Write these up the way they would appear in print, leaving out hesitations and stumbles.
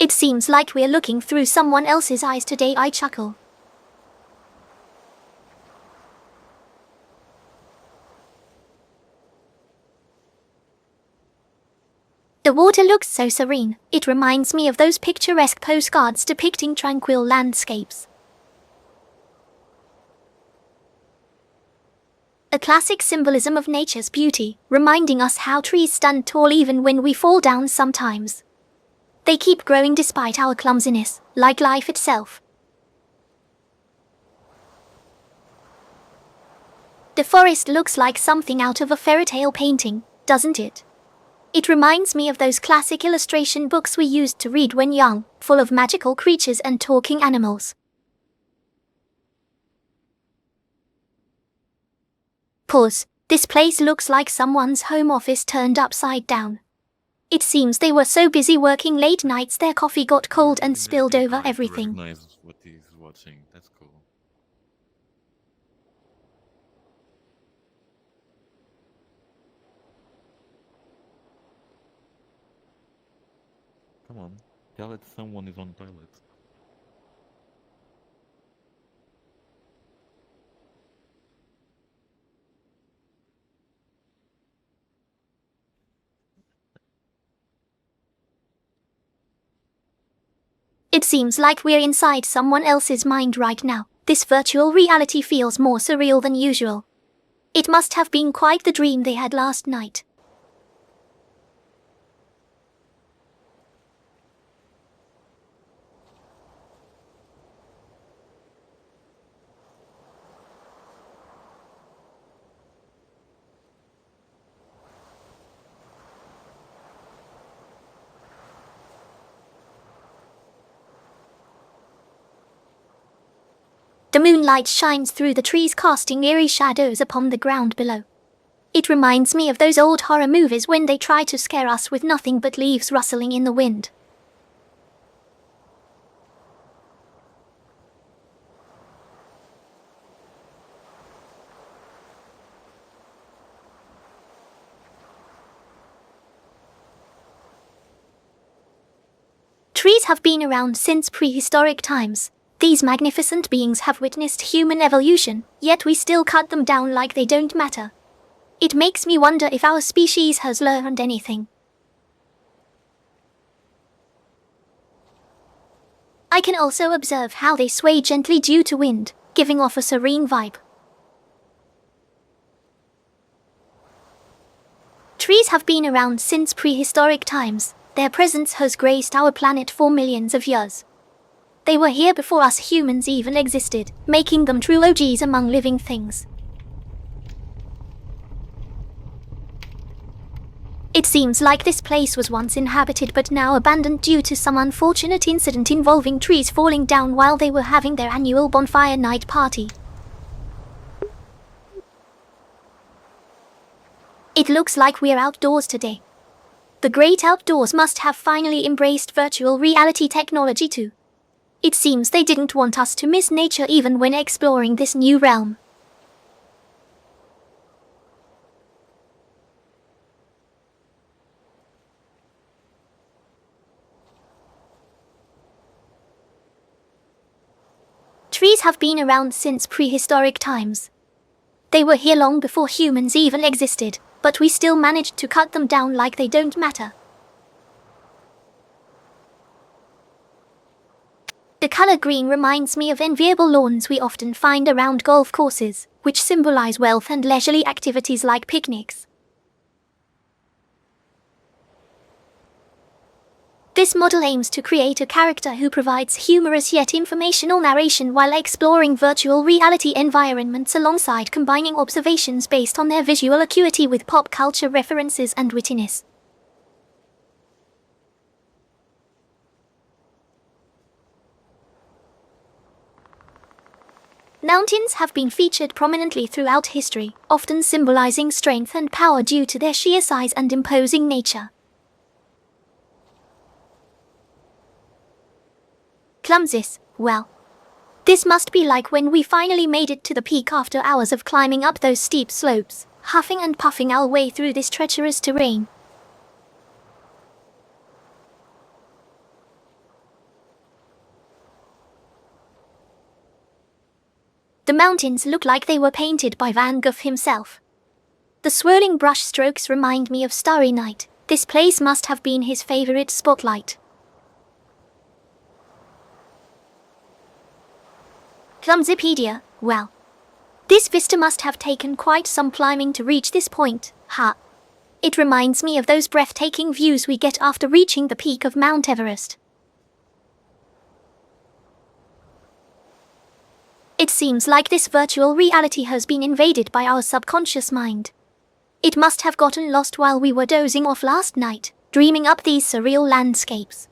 It seems like we're looking through someone else's eyes today, I chuckle. The water looks so serene, it reminds me of those picturesque postcards depicting tranquil landscapes. A classic symbolism of nature's beauty, reminding us how trees stand tall even when we fall down sometimes. They keep growing despite our clumsiness, like life itself. The forest looks like something out of a fairy tale painting, doesn't it? It reminds me of those classic illustration books we used to read when young, full of magical creatures and talking animals. Pause. This place looks like someone's home office turned upside down. It seems they were so busy working late nights their coffee got cold and spilled over everything. What he's watching. That's cool. Come on, tell it someone is on toilet. It seems like we're inside someone else's mind right now. This virtual reality feels more surreal than usual. It must have been quite the dream they had last night. The moonlight shines through the trees, casting eerie shadows upon the ground below. It reminds me of those old horror movies when they try to scare us with nothing but leaves rustling in the wind. Trees have been around since prehistoric times. These magnificent beings have witnessed human evolution, yet we still cut them down like they don't matter. It makes me wonder if our species has learned anything. I can also observe how they sway gently due to wind, giving off a serene vibe. Trees have been around since prehistoric times. Their presence has graced our planet for millions of years. They were here before us humans even existed, making them true OGs among living things. It seems like this place was once inhabited but now abandoned due to some unfortunate incident involving trees falling down while they were having their annual bonfire night party. It looks like we're outdoors today. The great outdoors must have finally embraced virtual reality technology too. It seems they didn't want us to miss nature even when exploring this new realm. Trees have been around since prehistoric times. They were here long before humans even existed, but we still managed to cut them down like they don't matter. The color green reminds me of enviable lawns we often find around golf courses, which symbolize wealth and leisurely activities like picnics. This model aims to create a character who provides humorous yet informational narration while exploring virtual reality environments alongside combining observations based on their visual acuity with pop culture references and wittiness. Mountains have been featured prominently throughout history, often symbolizing strength and power due to their sheer size and imposing nature. Clumsiness, well, this must be like when we finally made it to the peak after hours of climbing up those steep slopes, huffing and puffing our way through this treacherous terrain. The mountains look like they were painted by Van Gogh himself. The swirling brush strokes remind me of Starry Night. This place must have been his favorite spotlight. Clumsypedia, well. This vista must have taken quite some climbing to reach this point, huh? It reminds me of those breathtaking views we get after reaching the peak of Mount Everest. It seems like this virtual reality has been invaded by our subconscious mind. It must have gotten lost while we were dozing off last night, dreaming up these surreal landscapes.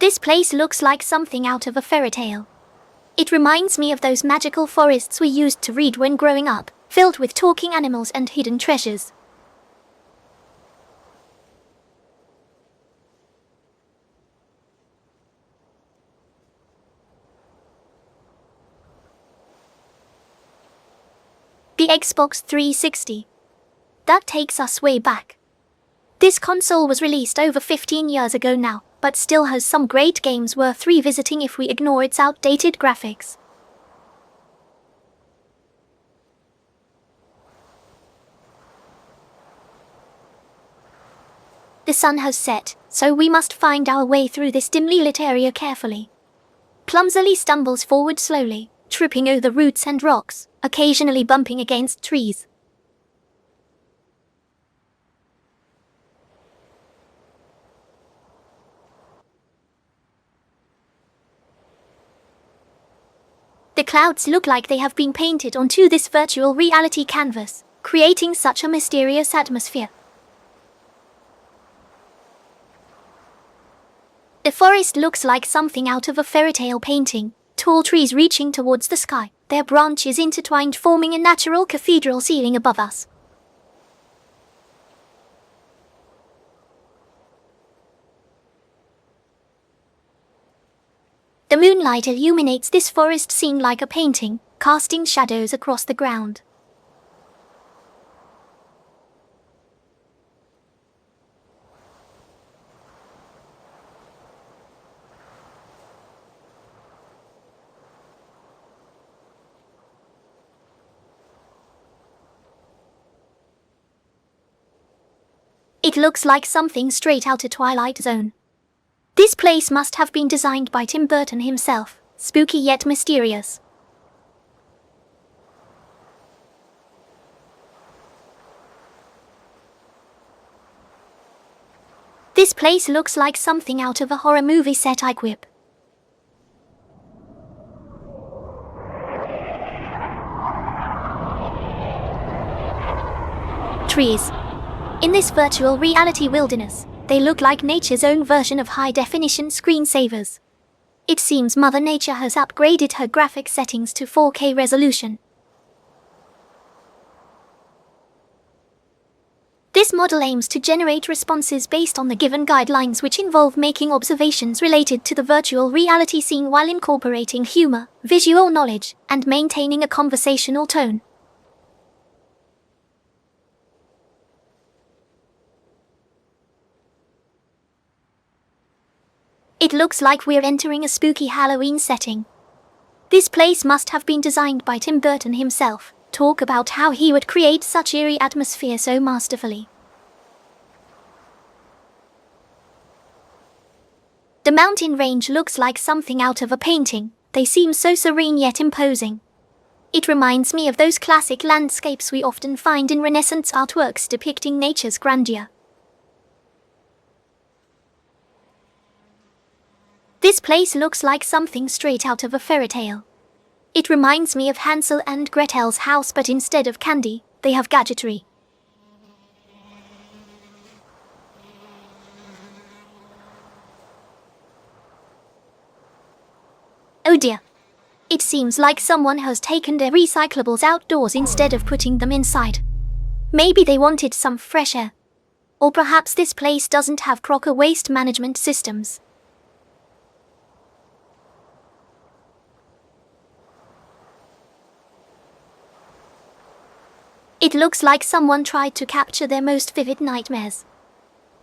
This place looks like something out of a fairy tale. It reminds me of those magical forests we used to read when growing up, filled with talking animals and hidden treasures. The Xbox 360. That takes us way back. This console was released over 15 years ago now, but still has some great games worth revisiting if we ignore its outdated graphics. The sun has set, so we must find our way through this dimly lit area carefully. Clumsily stumbles forward slowly, tripping over the roots and rocks, occasionally bumping against trees. The clouds look like they have been painted onto this virtual reality canvas, creating such a mysterious atmosphere. The forest looks like something out of a fairy tale painting, tall trees reaching towards the sky, their branches intertwined forming a natural cathedral ceiling above us. The moonlight illuminates this forest scene like a painting, casting shadows across the ground. It looks like something straight out of Twilight Zone. This place must have been designed by Tim Burton himself, spooky yet mysterious. This place looks like something out of a horror movie set, I quip. Trees. In this virtual reality wilderness, they look like nature's own version of high-definition screensavers. It seems Mother Nature has upgraded her graphic settings to 4K resolution. This model aims to generate responses based on the given guidelines, which involve making observations related to the virtual reality scene while incorporating humor, visual knowledge, and maintaining a conversational tone. It looks like we're entering a spooky Halloween setting. This place must have been designed by Tim Burton himself. Talk about how he would create such eerie atmosphere so masterfully. The mountain range looks like something out of a painting. They seem so serene yet imposing. It reminds me of those classic landscapes we often find in Renaissance artworks depicting nature's grandeur. This place looks like something straight out of a fairy tale. It reminds me of Hansel and Gretel's house, but instead of candy, they have gadgetry. Oh dear. It seems like someone has taken their recyclables outdoors instead of putting them inside. Maybe they wanted some fresh air. Or perhaps this place doesn't have proper waste management systems. It looks like someone tried to capture their most vivid nightmares.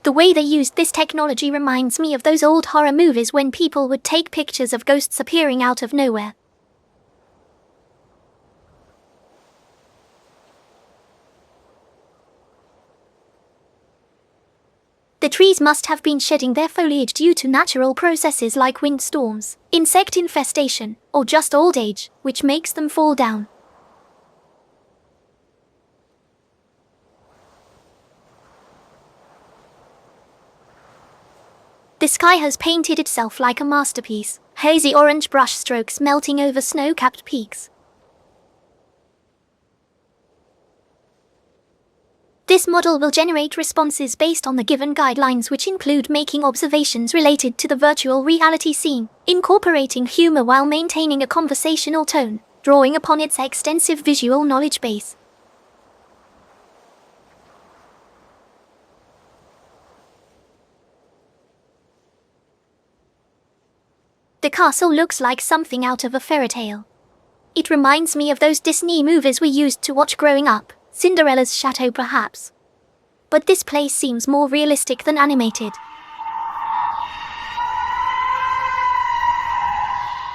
The way they used this technology reminds me of those old horror movies when people would take pictures of ghosts appearing out of nowhere. The trees must have been shedding their foliage due to natural processes like windstorms, insect infestation, or just old age, which makes them fall down. The sky has painted itself like a masterpiece, hazy orange brush strokes melting over snow-capped peaks. This model will generate responses based on the given guidelines, which include making observations related to the virtual reality scene, incorporating humor while maintaining a conversational tone, drawing upon its extensive visual knowledge base. The castle looks like something out of a fairy tale. It reminds me of those Disney movies we used to watch growing up, Cinderella's chateau perhaps. But this place seems more realistic than animated.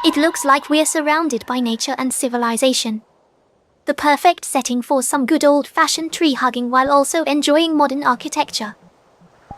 It looks like we're surrounded by nature and civilization. The perfect setting for some good old-fashioned tree hugging while also enjoying modern architecture.